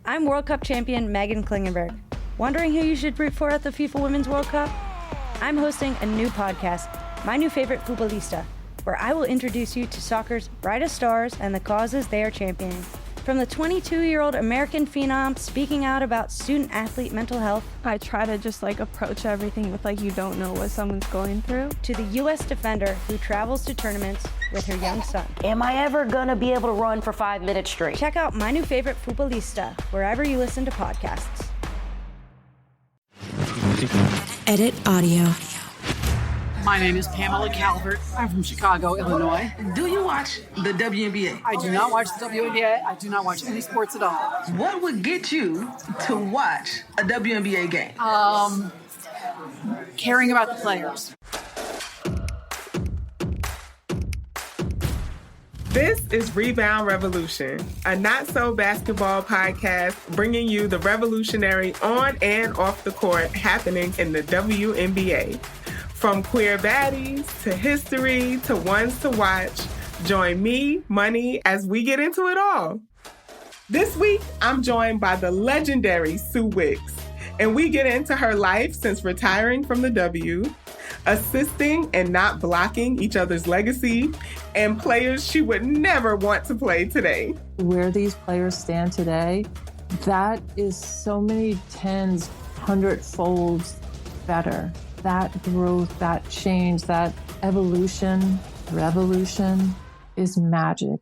I'm World Cup champion Megan Klingenberg. Wondering who you should root for at the FIFA Women's World Cup? I'm hosting a new podcast, My New Favorite Futbolista, where I will introduce you to soccer's brightest stars and the causes they are championing. From the 22-year-old American phenom speaking out about student-athlete mental health, I try to just approach everything with you don't know what someone's going through, to the U.S. defender who travels to tournaments with her young son. Am I ever gonna be able to run for 5 minutes straight? Check out My New Favorite Futbolista wherever you listen to podcasts. Edit audio. My name is Pamela Calvert. I'm from Chicago, Illinois. Do you watch the WNBA? I do not watch the WNBA. I do not watch any sports at all. What would get you to watch a WNBA game? Caring about the players. This is Rebound Revolution, a not-so-basketball podcast bringing you the revolutionary on and off the court happening in the WNBA. From queer baddies to history to ones to watch, join me, Money, as we get into it all. This week, I'm joined by the legendary Sue Wicks, and we get into her life since retiring from the W, assisting and not blocking each other's legacy, and players she would never want to play today. Where these players stand today, that is so many tens, hundredfolds better. That growth, that change, that evolution, revolution is magic.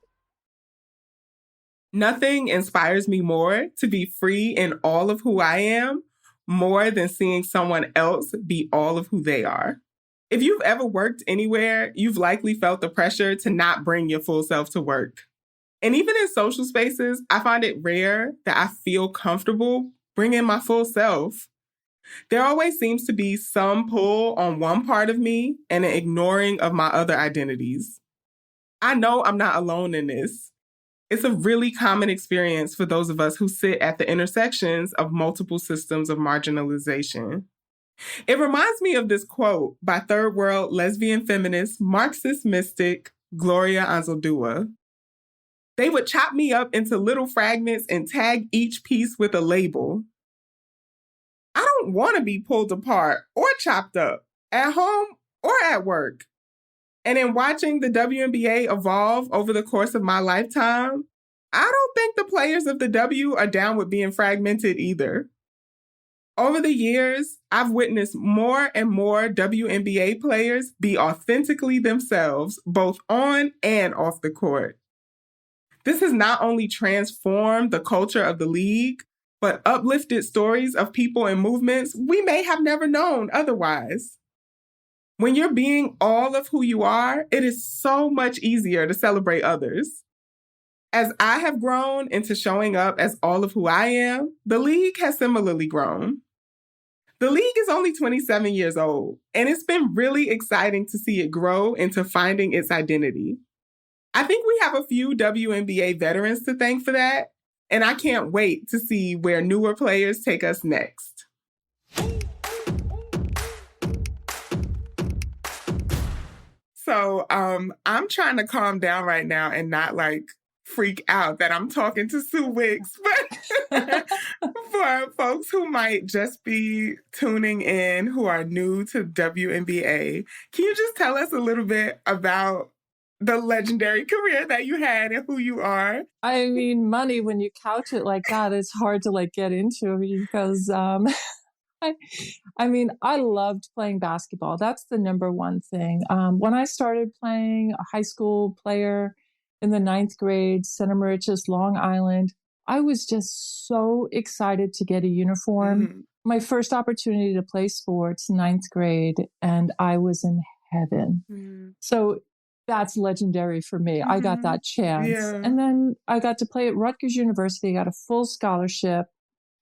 Nothing inspires me more to be free in all of who I am, more than seeing someone else be all of who they are. If you've ever worked anywhere, you've likely felt the pressure to not bring your full self to work. And even in social spaces, I find it rare that I feel comfortable bringing my full self. There always seems to be some pull on one part of me and an ignoring of my other identities. I know I'm not alone in this. It's a really common experience for those of us who sit at the intersections of multiple systems of marginalization. It reminds me of this quote by third world lesbian feminist, Marxist mystic, Gloria Anzaldúa. They would chop me up into little fragments and tag each piece with a label. I don't want to be pulled apart or chopped up at home or at work. And in watching the WNBA evolve over the course of my lifetime, I don't think the players of the W are down with being fragmented either. Over the years, I've witnessed more and more WNBA players be authentically themselves, both on and off the court. This has not only transformed the culture of the league, but uplifted stories of people and movements we may have never known otherwise. When you're being all of who you are, it is so much easier to celebrate others. As I have grown into showing up as all of who I am, the league has similarly grown. The league is only 27 years old, and it's been really exciting to see it grow into finding its identity. I think we have a few WNBA veterans to thank for that, and I can't wait to see where newer players take us next. So I'm trying to calm down right now and not freak out that I'm talking to Sue Wicks. But for folks who might just be tuning in who are new to WNBA, can you just tell us a little bit about the legendary career that you had and who you are? I mean, Money, when you couch it like that, it's hard to get into because I loved playing basketball. That's the number one thing. When I started playing, a high school player in the 9th grade, Center Moriches, Long Island, I was just so excited to get a uniform. Mm-hmm. My first opportunity to play sports, 9th grade, and I was in heaven. Mm-hmm. So that's legendary for me. Mm-hmm. I got that chance. Yeah. And then I got to play at Rutgers University, got a full scholarship.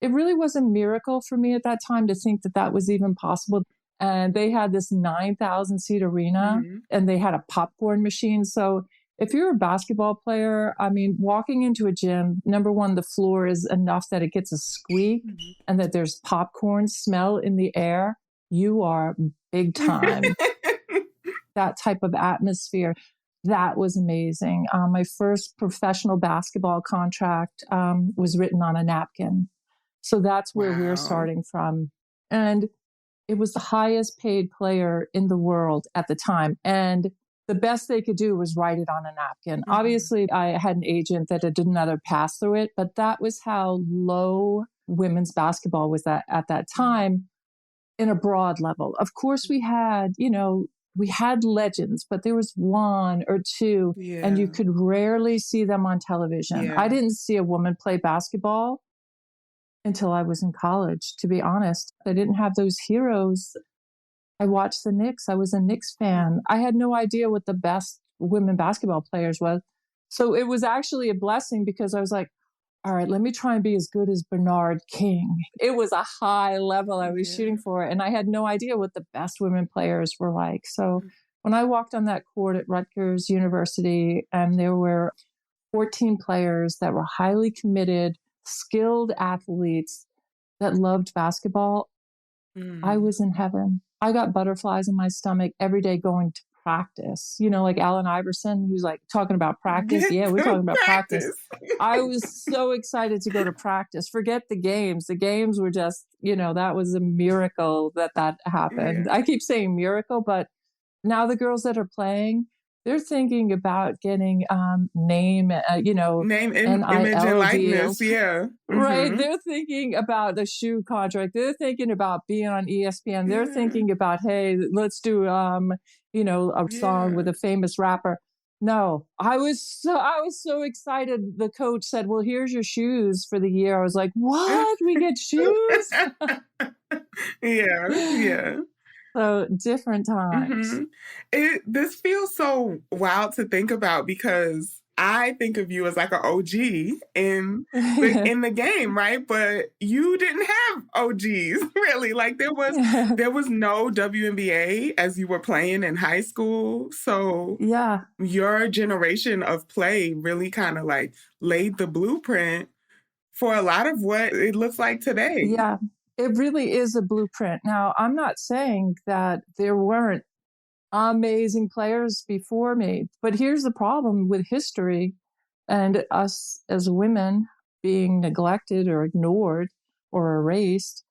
It really was a miracle for me at that time to think that was even possible. And they had this 9,000 seat arena, mm-hmm. and they had a popcorn machine. So if you're a basketball player, walking into a gym, number one, the floor is enough that it gets a squeak, mm-hmm. and that there's popcorn smell in the air. You are big time. That type of atmosphere. that was amazing. My first professional basketball contract was written on a napkin. So that's where we're starting from. And it was the highest paid player in the world at the time. And the best they could do was write it on a napkin. Mm-hmm. Obviously, I had an agent that didn't let her pass through it, but that was how low women's basketball was at that time in a broad level. Of course, we had legends, but there was one or two, and you could rarely see them on television. I didn't see a woman play basketball until I was in college, to be honest. I didn't have those heroes. I watched the Knicks. I was a Knicks fan. I had no idea what the best women basketball players was. So it was actually a blessing because I was like, all right, let me try and be as good as Bernard King. It was a high level I was shooting for, and I had no idea what the best women players were like. So when I walked on that court at Rutgers University, and there were 14 players that were highly committed, skilled athletes that loved basketball, I was in heaven. I got butterflies in my stomach every day going to practice. Like Allen Iverson, who's like talking about practice. Yeah, we're talking about practice. I was so excited to go to practice. Forget the games. The games were just, that was a miracle that happened. I keep saying miracle, but now the girls that are playing, they're thinking about getting name, image, and likeness. Yeah. Right. They're thinking about the shoe contract. They're thinking about being on ESPN. They're thinking about, hey, let's do, a song with a famous rapper. No, I was so excited. The coach said, well, here's your shoes for the year. I was like, what? We get shoes? Yeah. So different times. This feels so wild to think about because I think of you as like an OG in the game, right? But you didn't have OGs really. Like there was no WNBA as you were playing in high school. So your generation of play really kind of like laid the blueprint for a lot of what it looks like today. Yeah. It really is a blueprint. Now, I'm not saying that there weren't amazing players before me, but here's the problem with history and us as women being neglected or ignored or erased.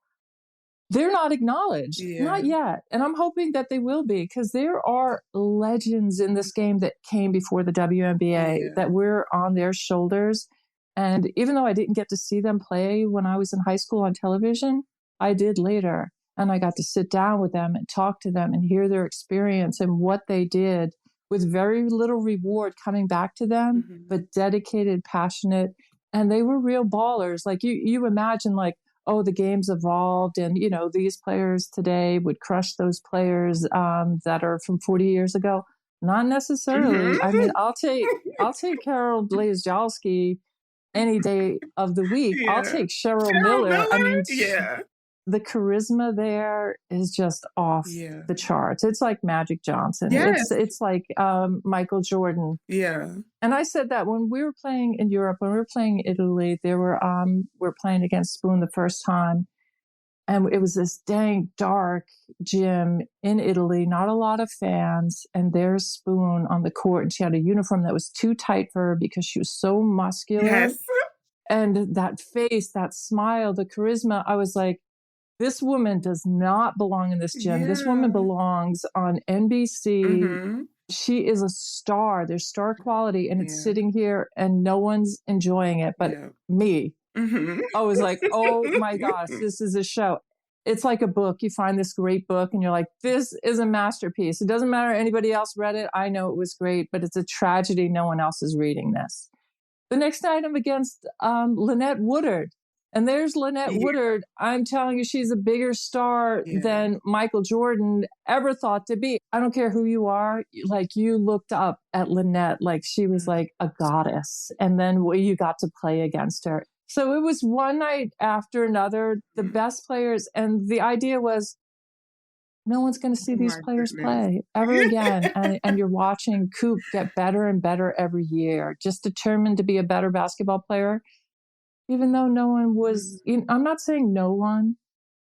They're not acknowledged, not yet. And I'm hoping that they will be because there are legends in this game that came before the WNBA that we're on their shoulders. And even though I didn't get to see them play when I was in high school on television, I did later. And I got to sit down with them and talk to them and hear their experience and what they did with very little reward coming back to them, but dedicated, passionate. And they were real ballers. Like you imagine like, oh, the game's evolved and, these players today would crush those players that are from 40 years ago. Not necessarily. I mean, I'll take Carol Blazejowski any day of the week. I'll take Cheryl Miller. I mean, the charisma there is just off the charts. It's like Magic Johnson. It's like Michael Jordan. Yeah. And I said that when we were playing in Europe, when we were playing in Italy, we're playing against Spoon the first time. And it was this dang dark gym in Italy, not a lot of fans. And there's Spoon on the court. And she had a uniform that was too tight for her because she was so muscular. Yes. And that face, that smile, the charisma, I was like, this woman does not belong in this gym. This woman belongs on NBC. She is a star. There's star quality, and it's sitting here, and no one's enjoying it but me. I was like, oh my gosh, this is a show. It's like a book. You find this great book, and you're like, this is a masterpiece. It doesn't matter anybody else read it. I know it was great, but it's a tragedy no one else is reading this. The next night, I'm against Lynette Woodard. And there's Lynette Woodard. I'm telling you, she's a bigger star than Michael Jordan ever thought to be. I don't care who you are. Like you looked up at Lynette like she was like a goddess. And then you got to play against her. So it was one night after another, the best players. And the idea was no one's going to see these players play ever again. And you're watching Coop get better and better every year, just determined to be a better basketball player. Even though no one was, I'm not saying no one,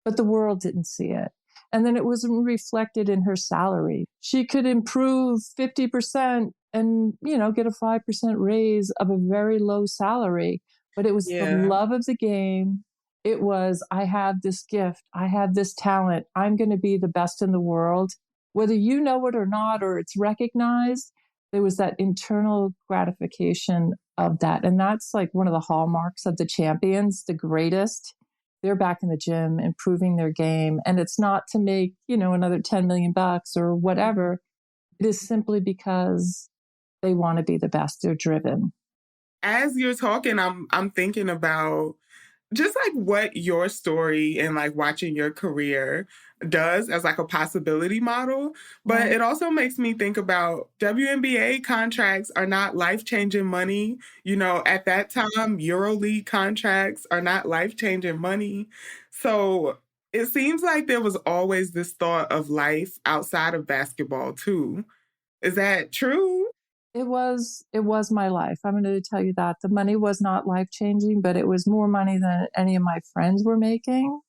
but the world didn't see it. And then it was reflected in her salary. She could improve 50% and, get a 5% raise of a very low salary. But it was the love of the game. It was, I have this gift. I have this talent. I'm going to be the best in the world. Whether you know it or not, or it's recognized, there was that internal gratification of that. And that's like one of the hallmarks of the champions, the greatest. They're back in the gym, improving their game. And it's not to make, another $10 million or whatever. It is simply because they want to be the best. They're driven. As you're talking, I'm thinking about just like what your story and like watching your career does as like a possibility model. But it also makes me think about WNBA contracts are not life-changing money. At that time, EuroLeague contracts are not life-changing money. So it seems like there was always this thought of life outside of basketball too. Is that true? It was my life. I'm going to tell you that. The money was not life-changing, but it was more money than any of my friends were making.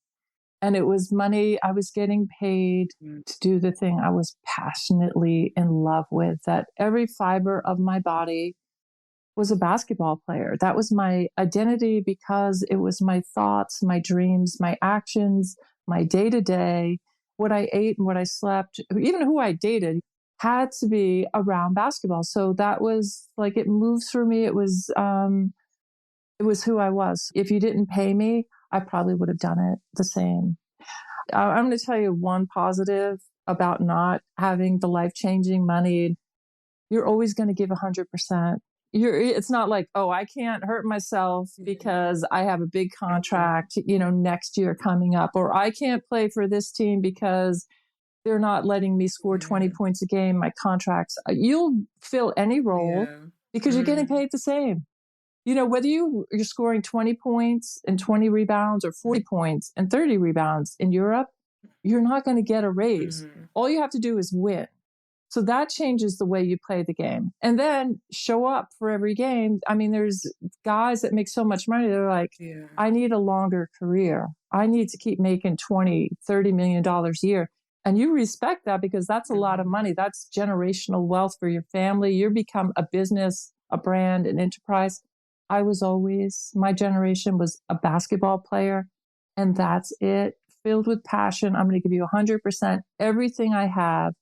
And it was money I was getting paid to do the thing I was passionately in love with, that every fiber of my body was a basketball player. That was my identity because it was my thoughts, my dreams, my actions, my day-to-day, what I ate and what I slept, even who I dated had to be around basketball. So that was like, it moved through me. It was who I was. If you didn't pay me, I probably would have done it the same. I'm going to tell you one positive about not having the life-changing money. You're always going to give 100%. It's not like, oh, I can't hurt myself because I have a big contract, next year coming up, or I can't play for this team because they're not letting me score 20 points a game. My contracts, you'll fill any role because you're getting paid the same. Whether you're scoring 20 points and 20 rebounds or 40 points and 30 rebounds in Europe, you're not going to get a raise. All you have to do is win. So that changes the way you play the game. And then show up for every game. I mean, there's guys that make so much money. They're like, I need a longer career. I need to keep making $20, $30 million a year. And you respect that because that's a lot of money. That's generational wealth for your family. You become a business, a brand, an enterprise. My generation was a basketball player, and that's it. Filled with passion. I'm going to give you 100%, everything I have,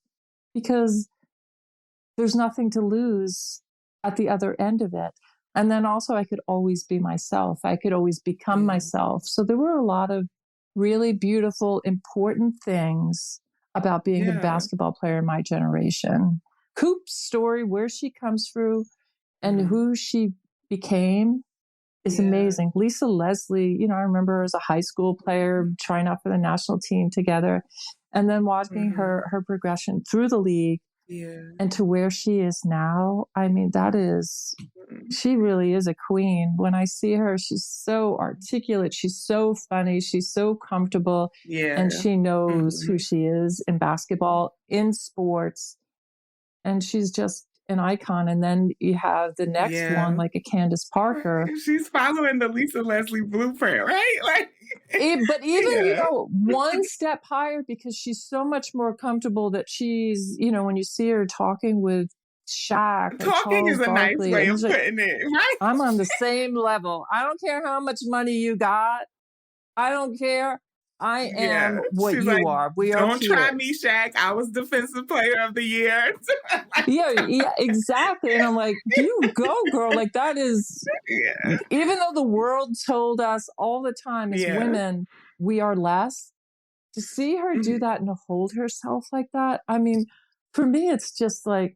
because there's nothing to lose at the other end of it. And then also I could always be myself. I could always become myself. So there were a lot of really beautiful, important things about being a basketball player in my generation. Coop's story, where she comes through and who she became is amazing. Lisa Leslie, I remember her as a high school player trying out for the national team together, and then watching her progression through the league and to where she is now. I mean, she really is a queen. When I see her, she's so articulate. She's so funny. She's so comfortable. And she knows who she is in basketball, in sports. And she's just an icon. And then you have the next one, like a Candace Parker. She's following the Lisa Leslie blueprint, right? But even, one step higher, because she's so much more comfortable that she's, when you see her talking with Shaq. Talking is a nice way of putting it, right? I'm on the same level. I don't care how much money you got. I don't care. I am what She's you are. We are. Don't try me, Shaq. I was defensive player of the year. yeah, exactly. And I'm like, you go, girl. Like that is, even though the world told us all the time as women, we are less, to see her do that and to hold herself like that. I mean, for me, it's just like,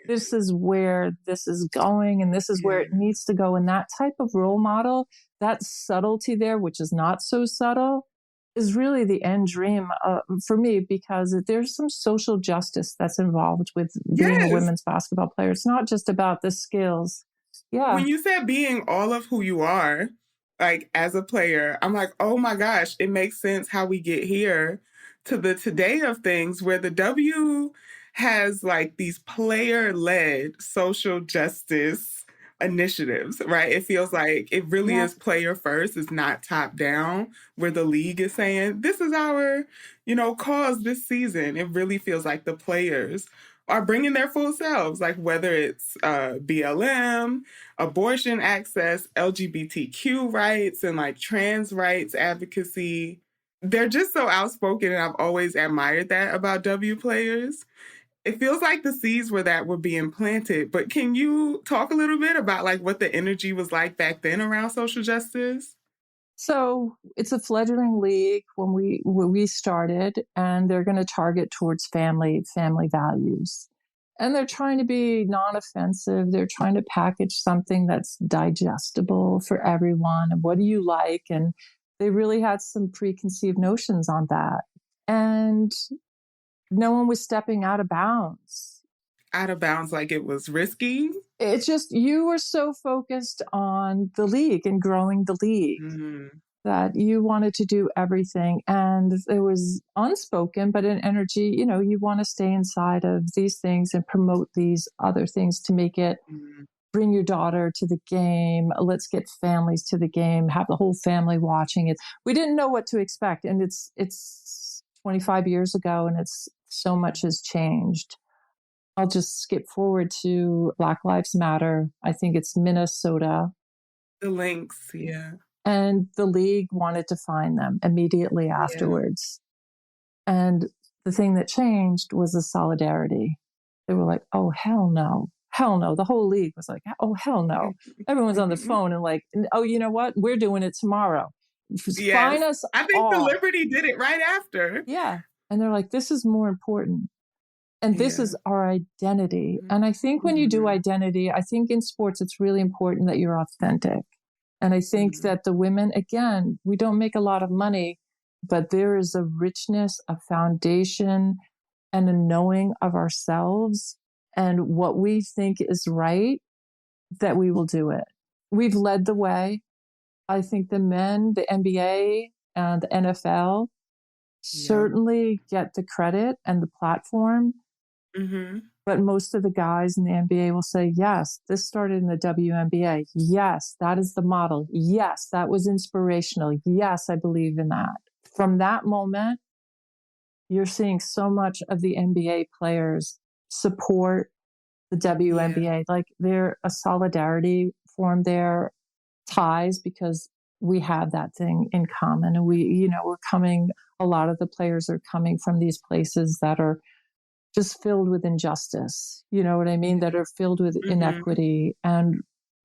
this is where this is going and this is where it needs to go. And that type of role model, that subtlety there, which is not so subtle, is really the end dream for me, because there's some social justice that's involved with being a women's basketball player. It's not just about the skills. Yeah. When you said being all of who you are, like as a player, I'm like, oh my gosh, it makes sense how we get here to the today of things, where the W has like these player-led social justice initiatives, right? It feels like it really is player first. It's not top down where the league is saying, this is our, cause this season. It really feels like the players are bringing their full selves, like whether it's BLM, abortion access, LGBTQ rights, and like trans rights advocacy. They're just so outspoken, and I've always admired that about W players. It feels like the seeds were being planted, but can you talk a little bit about like what the energy was like back then around social justice? So it's a fledgling league when we started, and they're going to target towards family values. And they're trying to be non-offensive. They're trying to package something that's digestible for everyone. And what do you like? And they really had some preconceived notions on that. And no one was stepping out of bounds. Out of bounds, like it was risky? It's just, you were so focused on the league and growing the league that you wanted to do everything. And it was unspoken, but an energy, you want to stay inside of these things and promote these other things to make it, bring your daughter to the game. Let's get families to the game, have the whole family watching it. We didn't know what to expect. And it's 25 years ago, and it's so much has changed. I'll just skip forward to Black Lives Matter. I think it's Minnesota. The Lynx, yeah. And the league wanted to find them immediately afterwards. Yeah. And the thing that changed was the solidarity. They were like, oh, hell no. Hell no. The whole league was like, oh, hell no. Everyone's on the phone and like, oh, you know what? We're doing it tomorrow. Find us I think the Liberty did it right after. Yeah. And they're like, this is more important. And this is our identity. And I think when you do identity, I think in sports, it's really important that you're authentic. And I think that the women, again, we don't make a lot of money, but there is a richness, a foundation, and a knowing of ourselves and what we think is right, that we will do it. We've led the way. I think the men, the NBA and the NFL certainly get the credit and the platform. But most of the guys in the NBA will say, yes, this started in the WNBA. Yes, that is the model. Yes, that was inspirational. Yes, I believe in that. From that moment, you're seeing so much of the NBA players support the WNBA. Like they're a solidarity form there, ties, because we have that thing in common. And a lot of the players are coming from these places that are just filled with injustice, you know what I mean? That are filled with inequity, and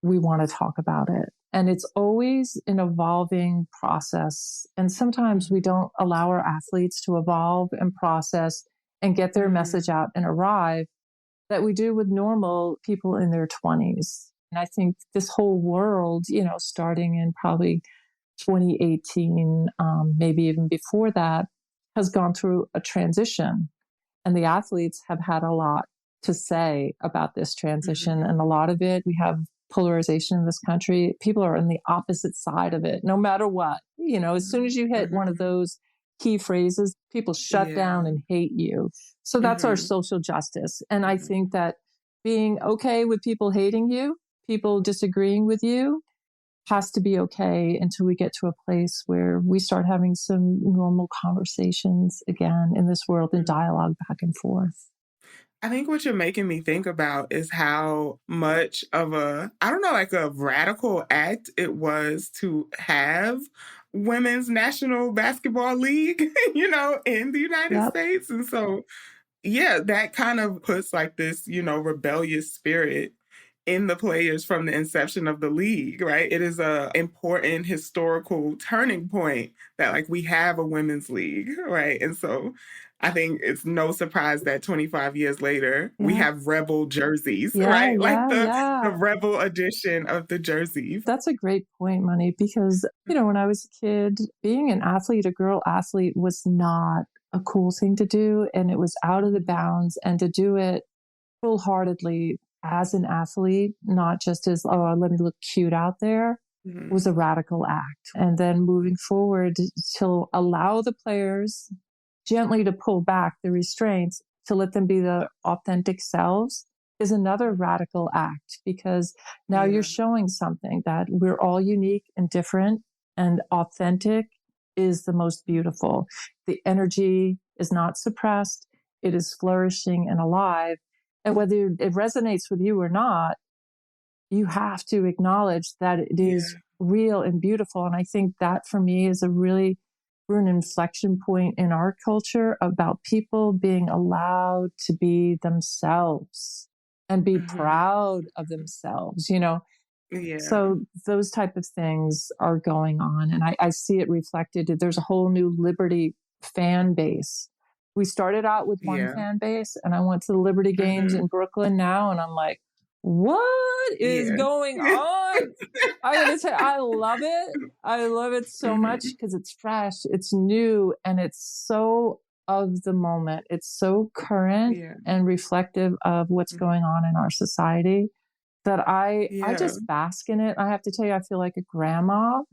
we want to talk about it. And it's always an evolving process. And sometimes we don't allow our athletes to evolve and process and get their message out and arrive that we do with normal people in their 20s. And I think this whole world, starting in probably 2018, maybe even before that, has gone through a transition. And the athletes have had a lot to say about this transition. And a lot of it, we have polarization in this country. People are on the opposite side of it, no matter what. As soon as you hit one of those key phrases, people shut down and hate you. So that's our social justice. And I think that being okay with people hating you, people disagreeing with you, has to be okay until we get to a place where we start having some normal conversations again in this world and dialogue back and forth. I think what you're making me think about is how much of a radical act it was to have Women's National Basketball League, in the United States. And so, that kind of puts like this, rebellious spirit in the players from the inception of the league, right? It is a important historical turning point that like we have a women's league, right? And so I think it's no surprise that 25 years later, we have rebel jerseys, right? The rebel edition of the jersey. That's a great point, Money, because, when I was a kid, being an athlete, a girl athlete was not a cool thing to do. And it was out of the bounds, and to do it full-heartedly as an athlete, not just as, let me look cute out there, was a radical act. And then moving forward to allow the players gently to pull back the restraints, to let them be their authentic selves, is another radical act, because now you're showing something that we're all unique and different, and authentic is the most beautiful. The energy is not suppressed. It is flourishing and alive. And whether it resonates with you or not, you have to acknowledge that it is real and beautiful. And I think that for me is we're an inflection point in our culture about people being allowed to be themselves and be proud of themselves, you know? Yeah. So those type of things are going on. And I see it reflected. There's a whole new Liberty fan base. We started out with one fan base, and I went to the Liberty games in Brooklyn now, and I'm like, what is going on? I'm going to say, I love it. I love it so much because it's fresh, it's new, and it's so of the moment. It's so current and reflective of what's going on in our society that I just bask in it. I have to tell you, I feel like a grandma,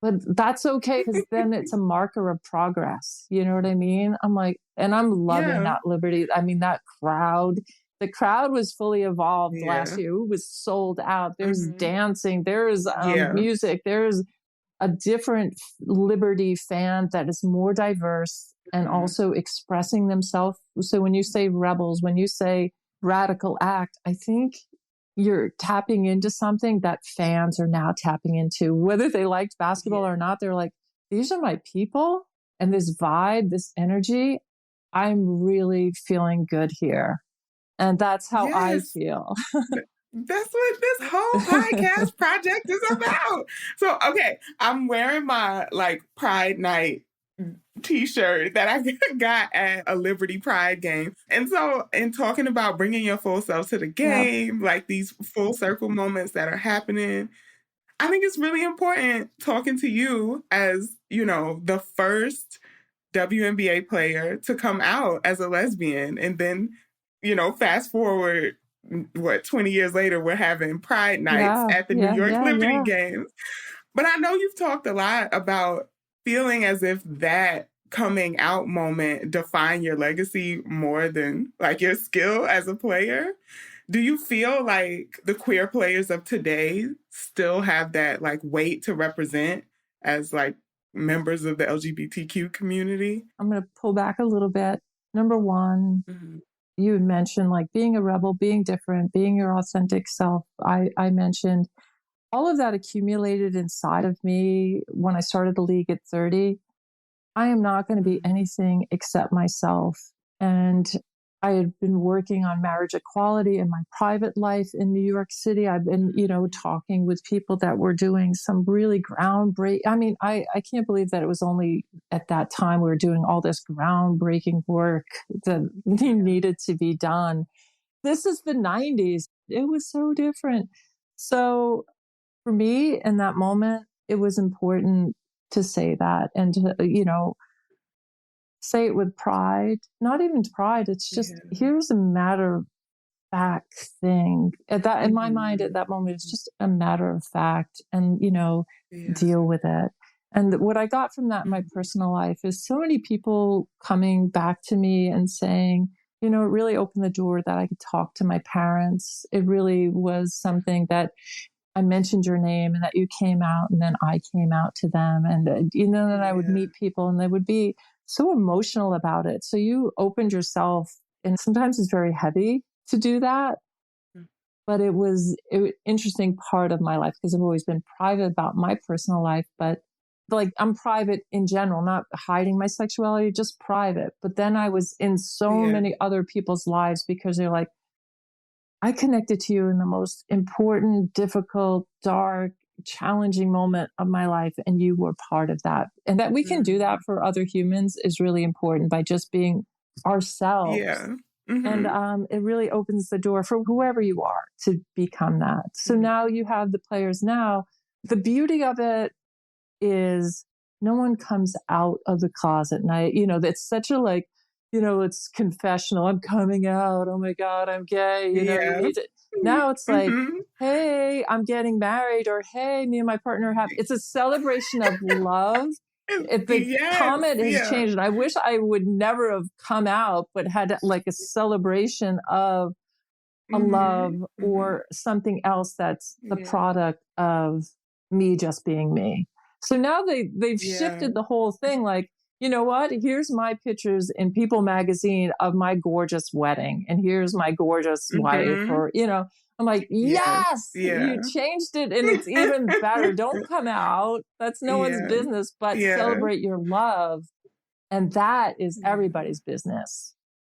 but that's okay, because then it's a marker of progress. You know what I mean? I'm like, and I'm loving that Liberty. I mean, that crowd. The crowd was fully evolved last year. It was sold out. There's dancing. There's music. There's a different Liberty fan that is more diverse and also expressing themselves. So when you say rebels, when you say radical act, I think you're tapping into something that fans are now tapping into. Whether they liked basketball or not, they're like, these are my people. And this vibe, this energy, I'm really feeling good here. And that's how I feel. That's what this whole podcast project is about. So, okay, I'm wearing my Pride Night t-shirt that I got at a Liberty Pride game. And so in talking about bringing your full self to the game, like these full circle moments that are happening, I think it's really important talking to you as, you know, the first WNBA player to come out as a lesbian. And then, you know, fast forward, 20 years later, we're having Pride Nights at the New York Liberty games. But I know you've talked a lot about feeling as if that coming out moment defined your legacy more than your skill as a player. Do you feel like the queer players of today still have that weight to represent as members of the LGBTQ community? I'm going to pull back a little bit. Number one, you had mentioned being a rebel, being different, being your authentic self. I mentioned all of that accumulated inside of me when I started the league at 30. I am not going to be anything except myself. And I had been working on marriage equality in my private life in New York City. I've been, talking with people that were doing some really groundbreaking. I mean, I can't believe that it was only at that time we were doing all this groundbreaking work that needed to be done. This is the 90s. It was so different. So for me in that moment, it was important to say that and to, say it with pride, not even pride. It's just, here's a matter of fact thing that in my mind at that moment, it's just a matter of fact and, deal with it. And what I got from that in my personal life is so many people coming back to me and saying, it really opened the door that I could talk to my parents. It really was something that I mentioned your name and that you came out and then I came out to them. And, then I would meet people and they would be so emotional about it. So you opened yourself, and sometimes it's very heavy to do that. But it was an interesting part of my life because I've always been private about my personal life, but I'm private in general, not hiding my sexuality, just private. But then I was in so many other people's lives because they're like, I connected to you in the most important, difficult, dark, challenging moment of my life, and you were part of that. And that we can do that for other humans is really important by just being ourselves. And it really opens the door for whoever you are to become that. So now you have the players now. The beauty of it is no one comes out of the closet. And that's such a it's confessional. I'm coming out. Oh my God, I'm gay. Now it's hey, I'm getting married, or hey, me and my partner have. It's a celebration of love. If the comment has changed, and I wish I would never have come out, but had a celebration of a love or something else that's the product of me just being me. So now they've shifted the whole thing. Like, you know what? Here's my pictures in People magazine of my gorgeous wedding. And here's my gorgeous wife, or, you know, I'm like, yes, you changed it. And it's even better. Don't come out. That's no one's business, but celebrate your love. And that is everybody's business.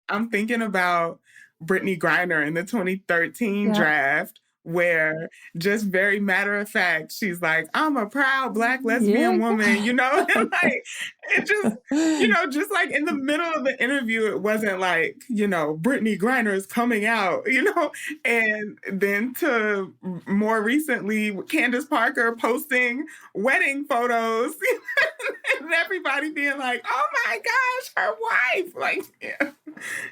I'm thinking about Brittany Griner in the 2013 draft, where just very matter of fact, she's like, I'm a proud Black lesbian woman, you know? And like, it just, you know, just like in the middle of the interview, it wasn't like, you know, Brittany Griner is coming out, you know? And then to more recently, Candace Parker posting wedding photos and everybody being like, oh my gosh, her wife. Like,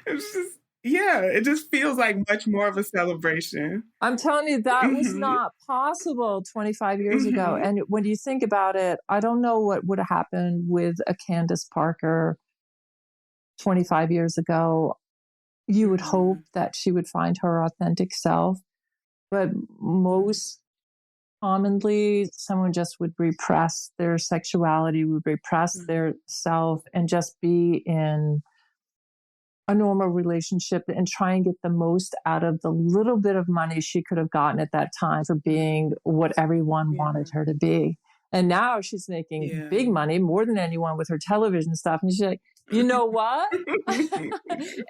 it's just, it just feels like much more of a celebration. I'm telling you, that was not possible 25 years ago. And when you think about it, I don't know what would have happened with a Candace Parker 25 years ago. You would hope that she would find her authentic self. But most commonly, someone just would repress their sexuality, would repress their self, and just be in a normal relationship and try and get the most out of the little bit of money she could have gotten at that time for being what everyone wanted her to be. And now she's making big money, more than anyone, with her television stuff. And she's like, you know what?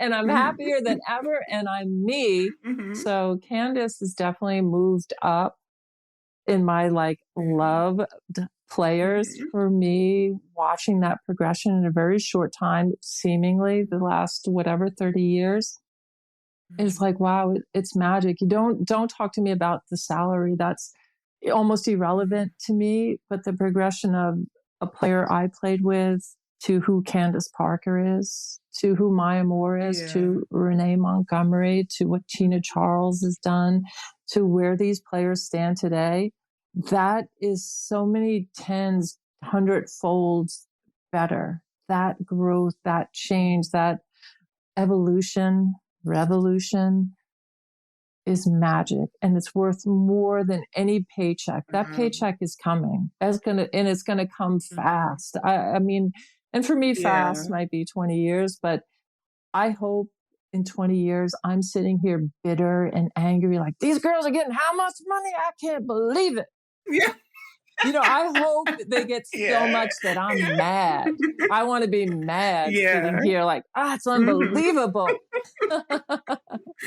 And I'm happier than ever. And I'm me. So Candace has definitely moved up in my like loved players for me, watching that progression in a very short time, seemingly the last, 30 years. It's like, wow, it's magic. You don't talk to me about the salary. That's almost irrelevant to me, but the progression of a player I played with to who Candace Parker is, to who Maya Moore is, to Renee Montgomery, to what Tina Charles has done, to where these players stand today. That is so many 10s, 100-folds better. That growth, that change, that evolution, revolution is magic. And it's worth more than any paycheck. That paycheck is coming. It's gonna come fast. I mean, and for me, fast might be 20 years, but I hope in 20 years, I'm sitting here bitter and angry, like, these girls are getting how much money? I can't believe it. Yeah. You know, I hope they get so much that I'm mad. I want to be mad sitting here like, it's unbelievable.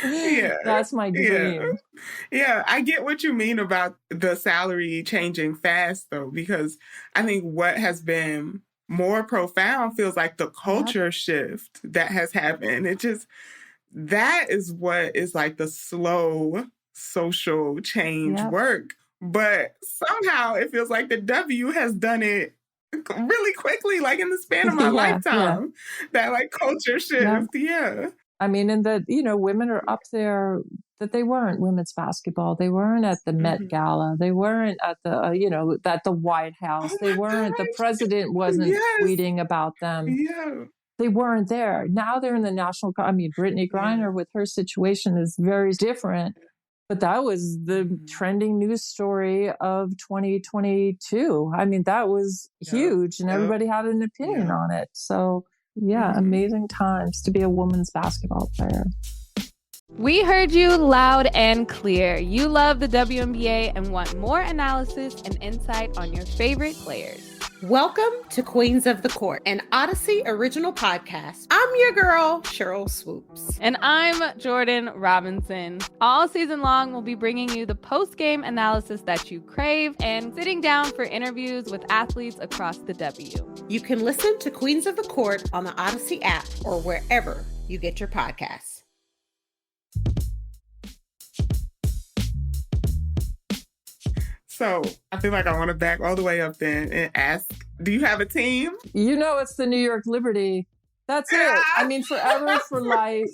That's my dream. Yeah, I get what you mean about the salary changing fast, though, because I think what has been more profound feels like the culture shift that has happened. That is what is like the slow social change work. But somehow it feels like the W has done it really quickly, like in the span of my lifetime. That like culture shift. I mean, and that, women are up there, that they weren't women's basketball. They weren't at the Met Gala. They weren't at the, at the White House. They weren't, the president wasn't tweeting about them. They weren't there. Now they're in the national, Brittany Griner with her situation is very different. But that was the trending news story of 2022. I mean, that was huge and everybody had an opinion on it. So, amazing times to be a women's basketball player. We heard you loud and clear. You love the WNBA and want more analysis and insight on your favorite players. Welcome to Queens of the Court, an Odyssey original podcast. I'm your girl, Cheryl Swoops. And I'm Jordan Robinson. All season long, we'll be bringing you the post-game analysis that you crave and sitting down for interviews with athletes across the W. You can listen to Queens of the Court on the Odyssey app or wherever you get your podcasts. So I feel like I want to back all the way up then and ask, do you have a team? It's the New York Liberty. That's it. I mean, forever for life.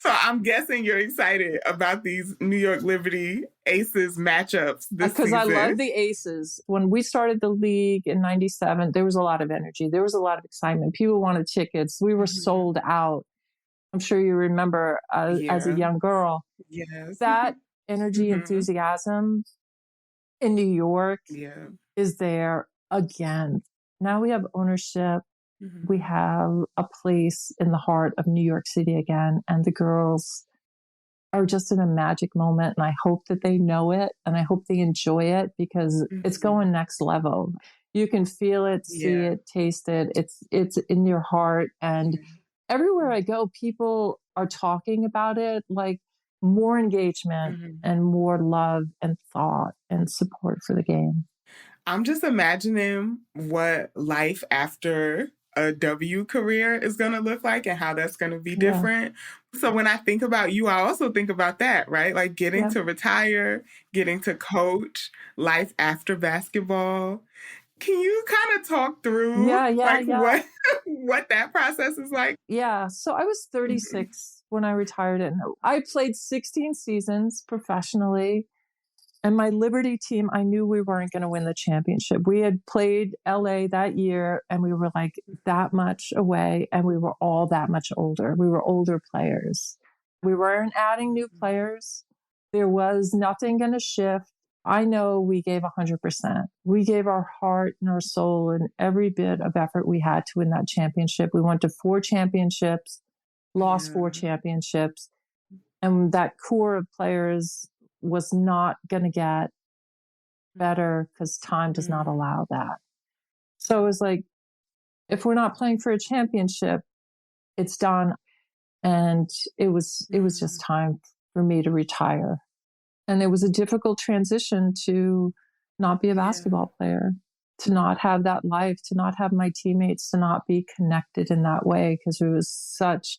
So I'm guessing you're excited about these New York Liberty Aces matchups this season. Because I love the Aces. When we started the league in 97, there was a lot of energy. There was a lot of excitement. People wanted tickets. We were sold out. I'm sure you remember as a young girl, Yes. that energy, enthusiasm in New York is there again. Now we have ownership. We have a place in the heart of New York City again. And the girls are just in a magic moment. And I hope that they know it and I hope they enjoy it because it's going next level. You can feel it, see it, taste it. It's in your heart. And everywhere I go, people are talking about it, like more engagement and more love and thought and support for the game. I'm just imagining what life after a W career is going to look like and how that's going to be different. So when I think about you, I also think about that, right? Like getting to retire, getting to coach, life after basketball. Can you kind of talk through what that process is like? Yeah. So I was 36 when I retired, and I played 16 seasons professionally. And my Liberty team, I knew we weren't going to win the championship. We had played LA that year and we were like that much away and we were all that much older. We were older players. We weren't adding new players. There was nothing going to shift. I know we gave 100%. We gave our heart and our soul and every bit of effort we had to win that championship. We went to 4 championships, lost 4 championships. And that core of players was not going to get better because time does not allow that. So it was like, if we're not playing for a championship, it's done. And it was just time for me to retire. And it was a difficult transition to not be a basketball player, to not have that life, to not have my teammates, to not be connected in that way, because it was such,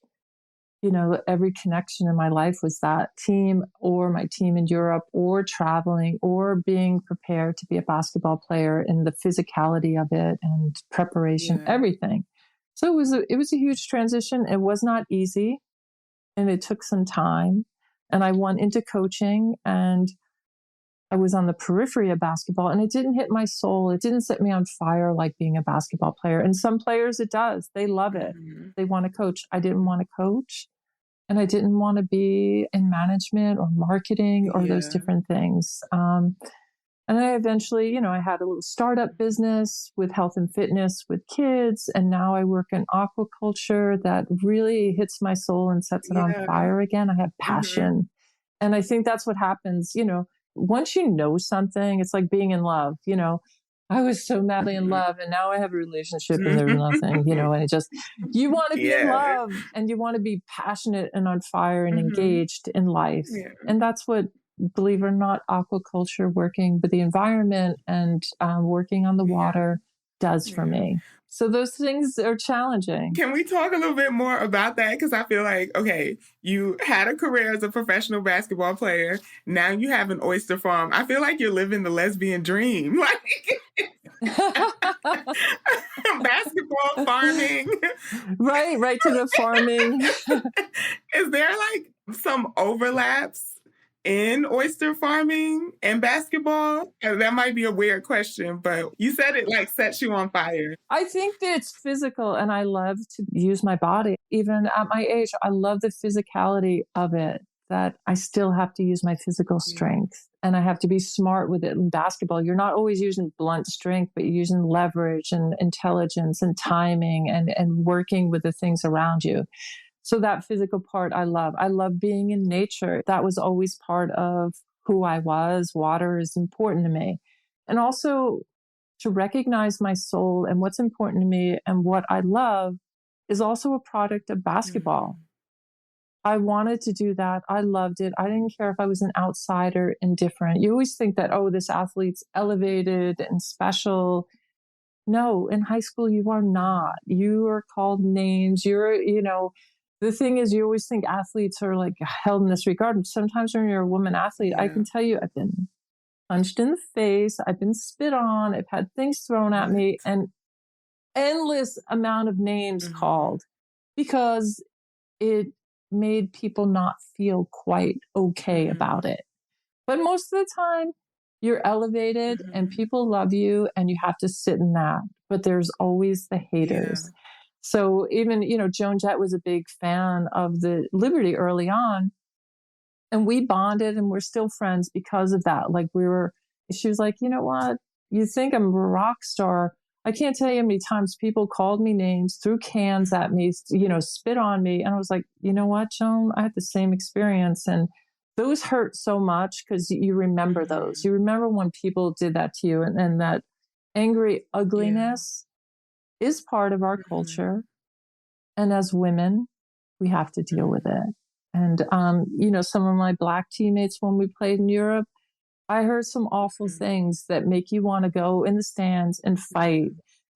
every connection in my life was that team or my team in Europe or traveling or being prepared to be a basketball player and the physicality of it and preparation, everything. So it was a huge transition. It was not easy and it took some time. And I went into coaching and I was on the periphery of basketball and it didn't hit my soul. It didn't set me on fire like being a basketball player. And some players it does. They love it. They want to coach. I didn't want to coach and I didn't want to be in management or marketing or those different things. And I eventually, I had a little startup business with health and fitness with kids. And now I work in aquaculture that really hits my soul and sets it on fire again. I have passion. And I think that's what happens, once you know something, it's like being in love, I was so madly in love and now I have a relationship and there's nothing, and it just, you want to be in love and you want to be passionate and on fire and engaged in life. And that's what, believe it or not, aquaculture, working with the environment and working on the water does for me. So those things are challenging. Can we talk a little bit more about that? Because I feel like, okay, you had a career as a professional basketball player. Now you have an oyster farm. I feel like you're living the lesbian dream. Basketball, farming. Right to the farming. Is there some overlaps in oyster farming and basketball? That might be a weird question, but you said it sets you on fire. I think that it's physical and I love to use my body. Even at my age, I love the physicality of it, that I still have to use my physical strength and I have to be smart with it. In basketball, you're not always using blunt strength, but you're using leverage and intelligence and timing and working with the things around you. So that physical part I love. I love being in nature. That was always part of who I was. Water is important to me. And also to recognize my soul and what's important to me and what I love is also a product of basketball. I wanted to do that. I loved it. I didn't care if I was an outsider, indifferent. You always think that, this athlete's elevated and special. No, in high school, you are not. You are called names. The thing is, you always think athletes are held in this regard. Sometimes when you're a woman athlete, I can tell you I've been punched in the face. I've been spit on. I've had things thrown at me and endless amount of names called because it made people not feel quite okay about it. But most of the time, you're elevated and people love you and you have to sit in that. But there's always the haters. So even, Joan Jett was a big fan of the Liberty early on. And we bonded and we're still friends because of that. Like she was like, you know what? You think I'm a rock star. I can't tell you how many times people called me names, threw cans at me, spit on me. And I was like, you know what, Joan? I had the same experience. And those hurt so much because you remember those. You remember when people did that to you, and that angry ugliness is part of our culture. And as women, we have to deal with it. And, some of my Black teammates, when we played in Europe, I heard some awful things that make you want to go in the stands and fight.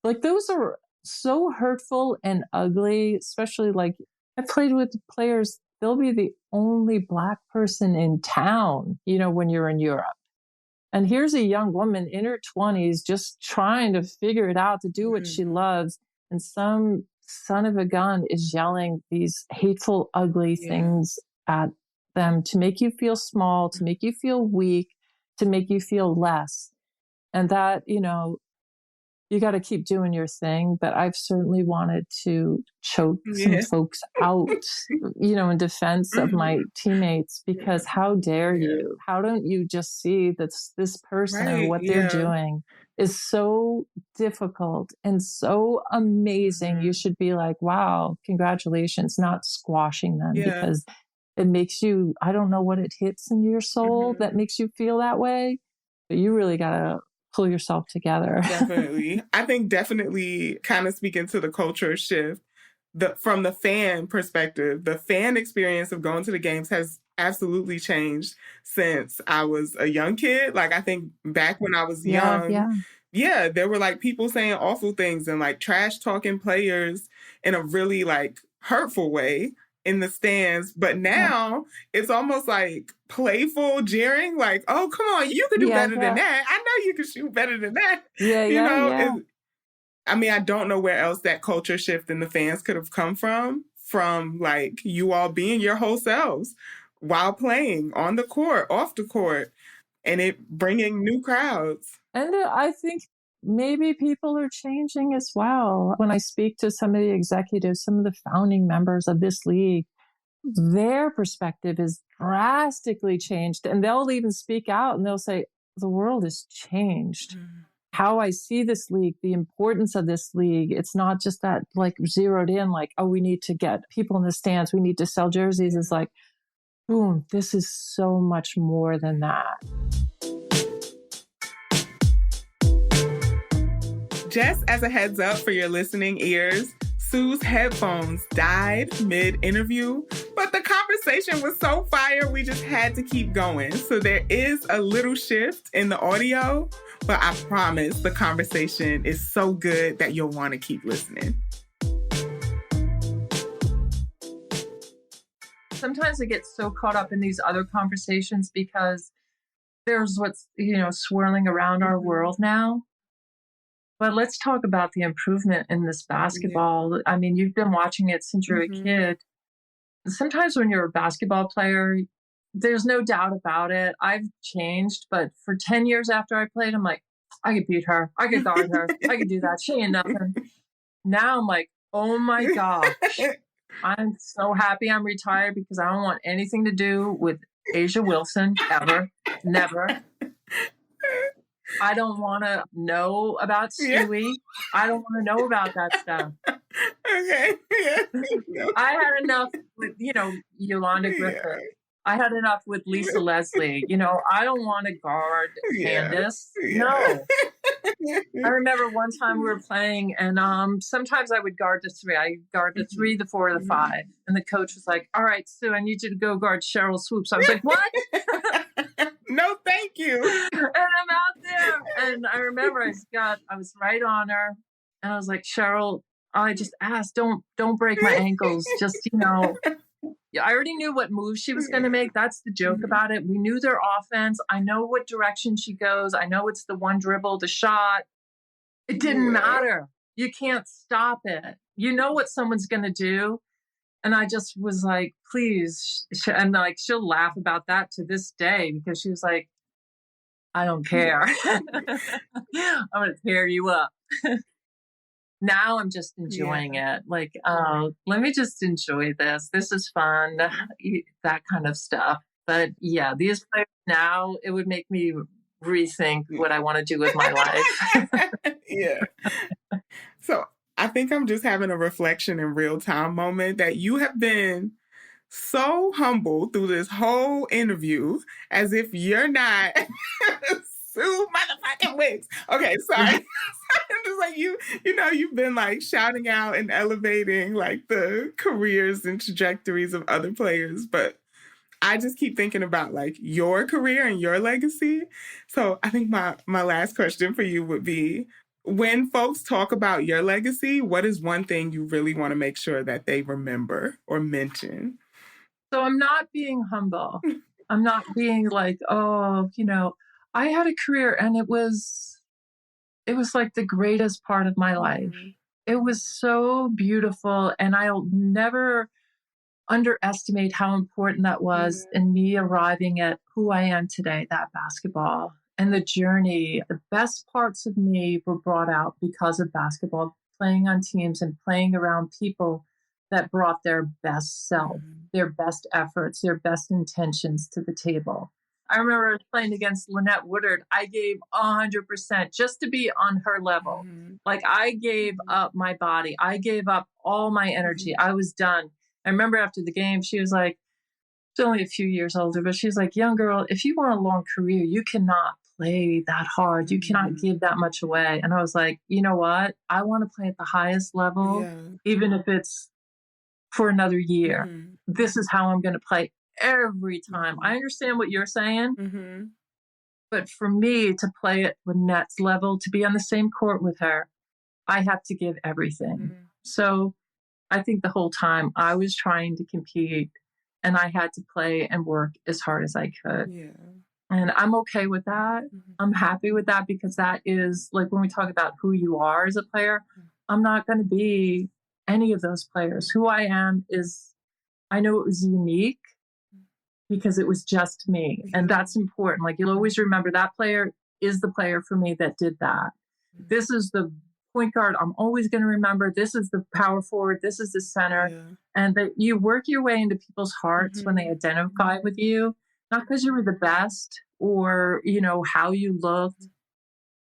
Like those are so hurtful and ugly, especially like I played with players. They'll be the only Black person in town, when you're in Europe. And here's a young woman in her 20s just trying to figure it out to do what she loves. And some son of a gun is yelling these hateful, ugly things at them to make you feel small, to make you feel weak, to make you feel less. And that, you got to keep doing your thing. But I've certainly wanted to choke some folks out, in defense of my teammates, because how dare you? How don't you just see that this person or what they're doing is so difficult and so amazing? You should be like, wow, congratulations, not squashing them because it makes you, I don't know what it hits in your soul that makes you feel that way, but you really got to pull yourself together. Definitely. I think definitely kind of speaking to the culture shift, from the fan perspective, the fan experience of going to the games has absolutely changed since I was a young kid. Like, I think back when I was young, there were like people saying awful things and like trash talking players in a really like hurtful way in the stands. But now it's almost like playful jeering, like, oh, come on, you could do better than that. I know you can shoot better than that. I mean, I don't know where else that culture shift in the fans could have come from like you all being your whole selves while playing on the court, off the court, and it bringing new crowds. And I think maybe people are changing as well. When I speak to some of the executives, some of the founding members of this league, their perspective is drastically changed. And they'll even speak out and they'll say, the world has changed. How I see this league, the importance of this league, it's not just that like zeroed in, like, oh, we need to get people in the stands, we need to sell jerseys. It's like, boom, this is so much more than that. Just as a heads up for your listening ears, Sue's headphones died mid-interview, but the conversation was so fire, we just had to keep going. So there is a little shift in the audio, but I promise the conversation is so good that you'll want to keep listening. Sometimes I get so caught up in these other conversations because there's what's, swirling around our world now. But let's talk about the improvement in this basketball. I mean, you've been watching it since you were a kid. Sometimes when you're a basketball player, there's no doubt about it. I've changed, but for 10 years after I played, I'm like, I could beat her. I could guard her. I could do that. She ain't nothing. Now I'm like, oh my gosh. I'm so happy I'm retired because I don't want anything to do with A'ja Wilson ever. Never. I don't want to know about Stewie. I don't want to know about that stuff. Okay. I had enough with, Yolanda Griffith. I had enough with Lisa Leslie. I don't want to guard Candace. No. I remember one time we were playing and sometimes I would guard the three. I guard the 3, the 4, the 5. And the coach was like, all right, Sue, I need you to go guard Cheryl Swoops. I was like, what? No, thank you. And I'm out there. And I remember I was right on her. And I was like, Cheryl, I just asked, don't break my ankles. Just, I already knew what moves she was going to make. That's the joke about it. We knew their offense. I know what direction she goes. I know it's the one dribble, the shot. It didn't matter. You can't stop it. You know what someone's going to do. And I just was like, please. And like, she'll laugh about that to this day because she was like, I don't care. I'm going to tear you up. Now I'm just enjoying it. Like, let me just enjoy this. This is fun, that kind of stuff. But yeah, these players now, it would make me rethink what I want to do with my life. Yeah. So I think I'm just having a reflection in real time moment that you have been so humble through this whole interview as if you're not Sue motherfucking Wicks. Okay, sorry. I'm just like you've been like shouting out and elevating like the careers and trajectories of other players, but I just keep thinking about like your career and your legacy. So I think my last question for you would be, when folks talk about your legacy, what is one thing you really want to make sure that they remember or mention? So I'm not being humble. I'm not being like, oh, I had a career and it was like the greatest part of my life. Mm-hmm. It was so beautiful. And I'll never underestimate how important that was in me arriving at who I am today, that basketball and the journey. The best parts of me were brought out because of basketball, playing on teams and playing around people that brought their best self, their best efforts, their best intentions to the table. I remember playing against Lynette Woodard. I gave 100% just to be on her level. Mm-hmm. Like I gave up my body. I gave up all my energy. I was done. I remember after the game, she was like, she's only a few years older, but she's like, young girl, if you want a long career, you cannot play that hard. You cannot give that much away. And I was like, you know what? I want to play at the highest level, even if it's for another year. Mm-hmm. This is how I'm going to play every time. I understand what you're saying, but for me to play at Lynette's level, to be on the same court with her, I have to give everything. Mm-hmm. So I think the whole time I was trying to compete and I had to play and work as hard as I could. Yeah. And I'm okay with that. Mm-hmm. I'm happy with that because that is like when we talk about who you are as a player, I'm not going to be any of those players. Who I am is, I know it was unique because it was just me. And that's important. Like you'll always remember that player is the player for me that did that. This is the point guard I'm always going to remember. This is the power forward. This is the center. Yeah. And that you work your way into people's hearts when they identify with you, not because you were the best or, how you looked.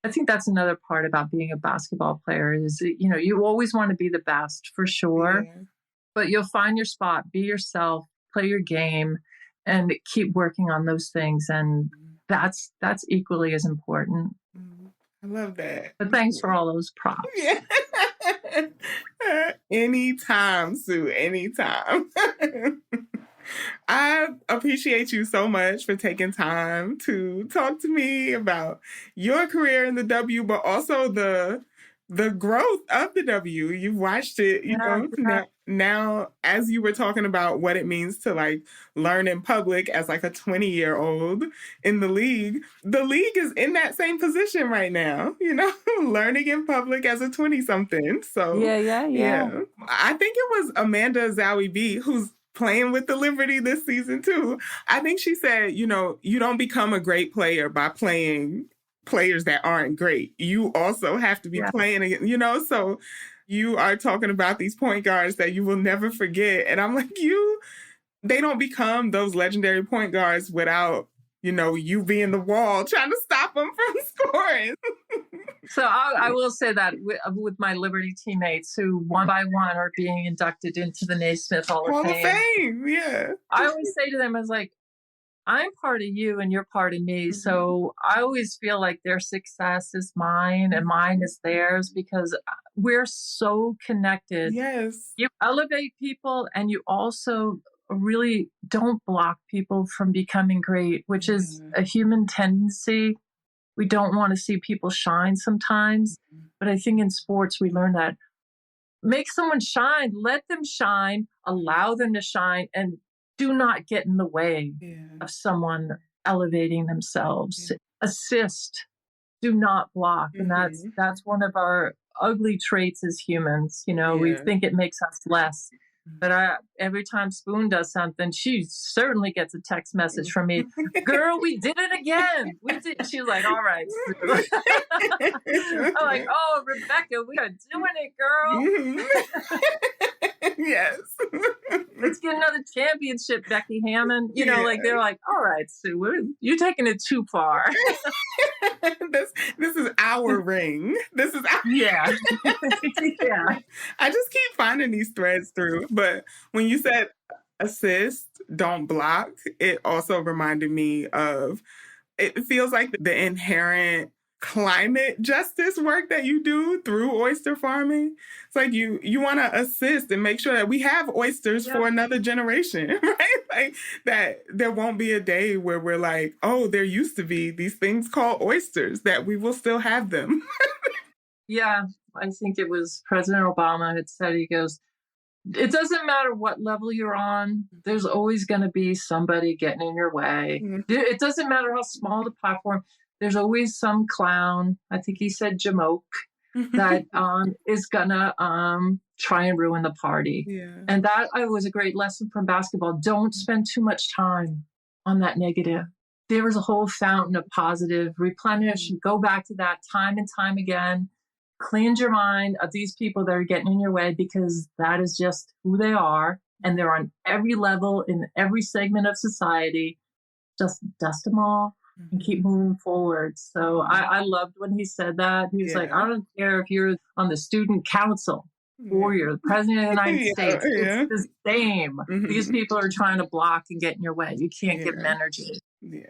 I think that's another part about being a basketball player is, you always want to be the best for sure, but you'll find your spot, be yourself, play your game, and keep working on those things. And that's equally as important. I love that. But thanks for all those props. Yeah. Anytime, Sue, anytime. I appreciate you so much for taking time to talk to me about your career in the W, but also the growth of the W. You've watched it, now as you were talking about what it means to like learn in public as like a 20-year-old in the league is in that same position right now, learning in public as a 20-something. So yeah. I think it was Amanda Zowie B who's playing with the Liberty this season too. I think she said, you don't become a great player by playing players that aren't great. You also have to be playing against, so you are talking about these point guards that you will never forget. And I'm like, they don't become those legendary point guards without, you being the wall trying to stop them from scoring. So I will say that with my Liberty teammates who one by one are being inducted into the Naismith Hall of Fame. Yeah. I always say to them, I was like, I'm part of you and you're part of me. Mm-hmm. So I always feel like their success is mine and mine is theirs because we're so connected. Yes. You elevate people and you also really don't block people from becoming great, which is a human tendency. We don't want to see people shine sometimes. But I think in sports, we learn that make someone shine, let them shine, allow them to shine, and do not get in the way of someone elevating themselves. Assist, do not block. And that's one of our ugly traits as humans. We think it makes us less. But every time Spoon does something, she certainly gets a text message from me. Girl, we did it again. We did. She's like, all right, Sue. I'm like, oh, Rebecca, we are doing it, girl. Yes. Let's get another championship, Becky Hammond. You know, like they're like, all right, Sue, you're taking it too far. This is our ring. This is our yeah. I just keep finding these threads through. But when you said assist, don't block, it also reminded me of, it feels like the inherent climate justice work that you do through oyster farming. It's like you want to assist and make sure that we have oysters for another generation, right? Like that there won't be a day where we're like, oh, there used to be these things called oysters, that we will still have them. Yeah, I think it was President Obama had said, he goes, it doesn't matter what level you're on, there's always going to be somebody getting in your way. It doesn't matter how small the platform, there's always some clown, I think he said jamoke, that is going to try and ruin the party. Yeah. And that was a great lesson from basketball. Don't spend too much time on that negative. There is a whole fountain of positive, replenish, go back to that time and time again. Cleanse your mind of these people that are getting in your way, because that is just who they are. And they're on every level in every segment of society. Just dust them off and keep moving forward. So I loved when he said that. He was like, I don't care if you're on the student council or you're the president of the United States. It's the same. These people are trying to block and get in your way. You can't give them energy. Yeah.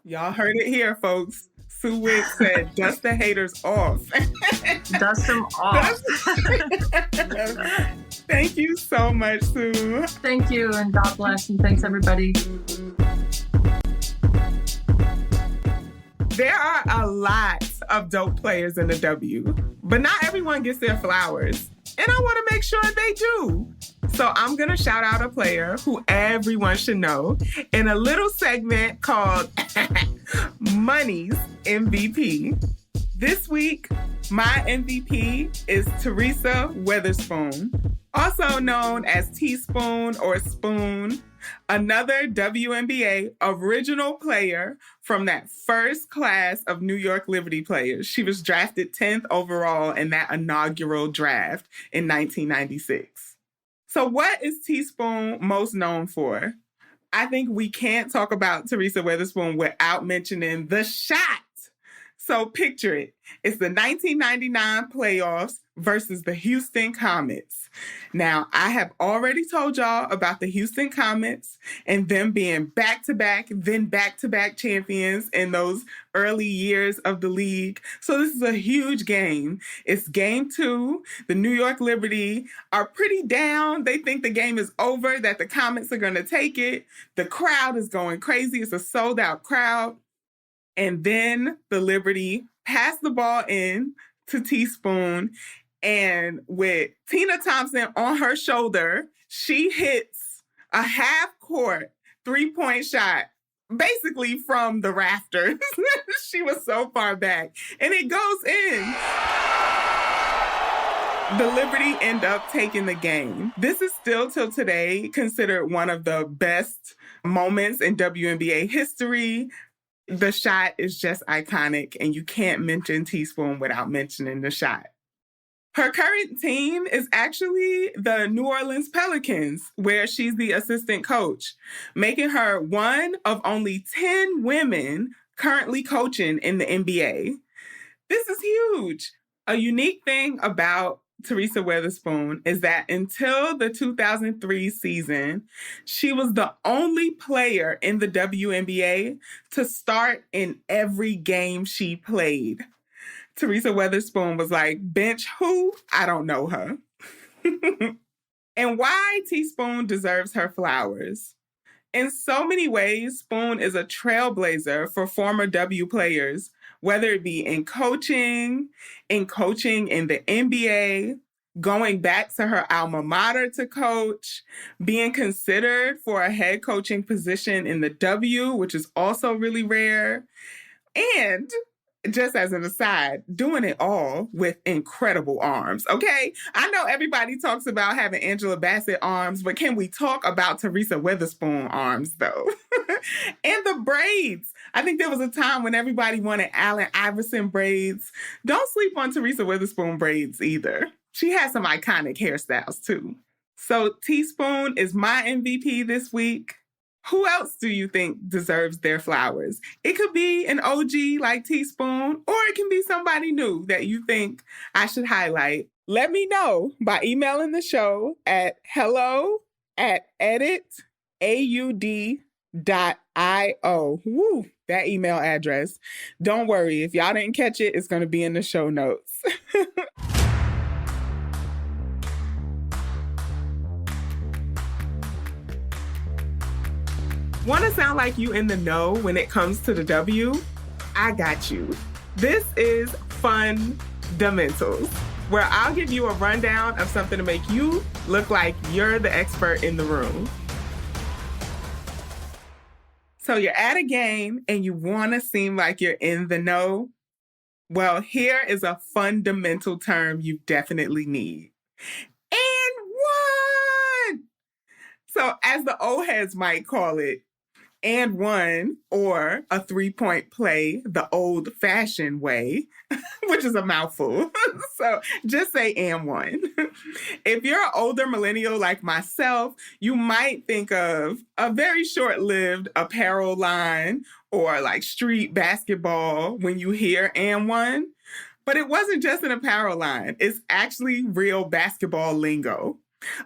Y'all heard it here, folks. Sue Wicks said, dust the haters off. Dust them off. Thank you so much, Sue. Thank you, and God bless, and thanks, everybody. There are a lot of dope players in the W, but not everyone gets their flowers. And I want to make sure they do. So I'm going to shout out a player who everyone should know in a little segment called Money's MVP. This week, my MVP is Teresa Weatherspoon, also known as Teaspoon or Spoon, another WNBA original player from that first class of New York Liberty players. She was drafted 10th overall in that inaugural draft in 1996. So what is Teaspoon most known for? I think we can't talk about Teresa Weatherspoon without mentioning the shot. So picture it. It's the 1999 playoffs versus the Houston Comets. Now, I have already told y'all about the Houston Comets and them being back-to-back, then back-to-back champions in those early years of the league. So this is a huge game. It's game 2. The New York Liberty are pretty down. They think the game is over, that the Comets are going to take it. The crowd is going crazy. It's a sold-out crowd. And then the Liberty pass the ball in to Teaspoon. And with Tina Thompson on her shoulder, she hits a half-court three-point shot, basically from the rafters. She was so far back. And it goes in. The Liberty end up taking the game. This is still till today considered one of the best moments in WNBA history. The shot is just iconic, and you can't mention Teaspoon without mentioning the shot. Her current team is actually the New Orleans Pelicans, where she's the assistant coach, making her one of only 10 women currently coaching in the NBA. This is huge. A unique thing about Teresa Weatherspoon is that until the 2003 season, she was the only player in the WNBA to start in every game she played. Teresa Weatherspoon was like, bench who? I don't know her. And why Teaspoon deserves her flowers? In so many ways, Spoon is a trailblazer for former W players, whether it be in coaching in the NBA, going back to her alma mater to coach, being considered for a head coaching position in the W, which is also really rare. And just as an aside, doing it all with incredible arms, okay? I know everybody talks about having Angela Bassett arms, but can we talk about Teresa Weatherspoon arms, though? And the braids. I think there was a time when everybody wanted Allen Iverson braids. Don't sleep on Teresa Weatherspoon braids either. She has some iconic hairstyles, too. So Teaspoon is my MVP this week. Who else do you think deserves their flowers? It could be an OG like Teaspoon, or it can be somebody new that you think I should highlight. Let me know by emailing the show at hello@editaudio.io. Woo, that email address. Don't worry, if y'all didn't catch it, it's going to be in the show notes. Want to sound like you in the know when it comes to the W? I got you. This is Fundamentals, where I'll give you a rundown of something to make you look like you're the expert in the room. So you're at a game and you want to seem like you're in the know? Well, here is a fundamental term you definitely need. And one! So as the old heads might call it, and one, or a three-point play the old-fashioned way, which is a mouthful. So just say and one. If you're an older millennial like myself, you might think of a very short-lived apparel line or like street basketball when you hear and one. But it wasn't just an apparel line. It's actually real basketball lingo.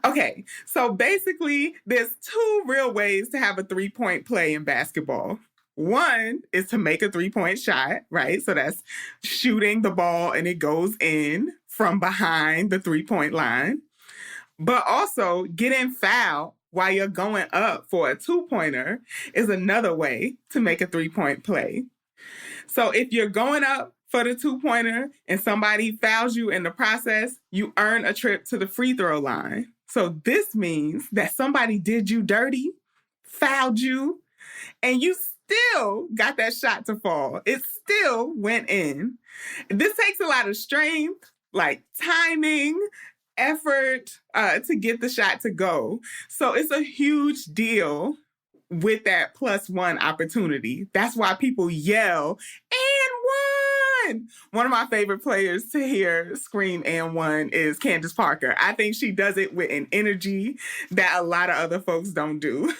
Okay, so basically, there's two real ways to have a three-point play in basketball. One is to make a three-point shot, right? So that's shooting the ball and it goes in from behind the three-point line. But also, getting fouled while you're going up for a two-pointer is another way to make a three-point play. So if you're going up for the two-pointer and somebody fouls you in the process, you earn a trip to the free throw line. So this means that somebody did you dirty, fouled you, and you still got that shot to fall. It still went in. This takes a lot of strength, like timing, effort to get the shot to go. So it's a huge deal with that +1 opportunity. That's why people yell, and one! One of my favorite players to hear scream and one is Candace Parker. I think she does it with an energy that a lot of other folks don't do.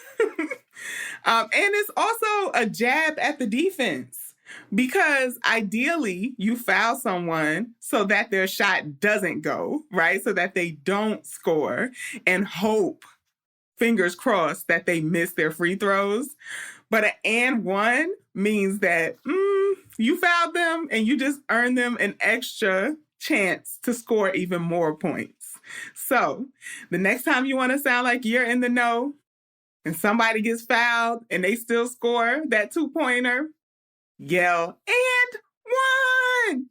And it's also a jab at the defense because ideally you foul someone so that their shot doesn't go, right? So that they don't score and hope, fingers crossed, that they miss their free throws. But an and one means that you fouled them and you just earned them an extra chance to score even more points. So the next time you want to sound like you're in the know and somebody gets fouled and they still score that two-pointer, yell, and one!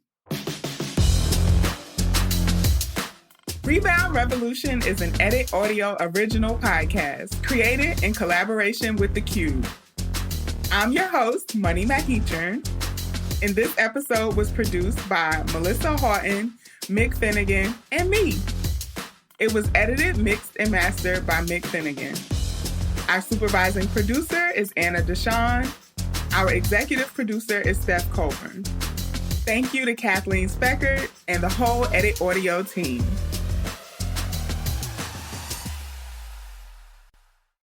Rebound Revolution is an Edit Audio original podcast created in collaboration with The Cube. I'm your host, Money McEachern, and this episode was produced by Melissa Houghton, Mick Finnegan, and me. It was edited, mixed, and mastered by Mick Finnegan. Our supervising producer is Anna Deshawn. Our executive producer is Steph Colburn. Thank you to Kathleen Speckert and the whole Edit Audio team.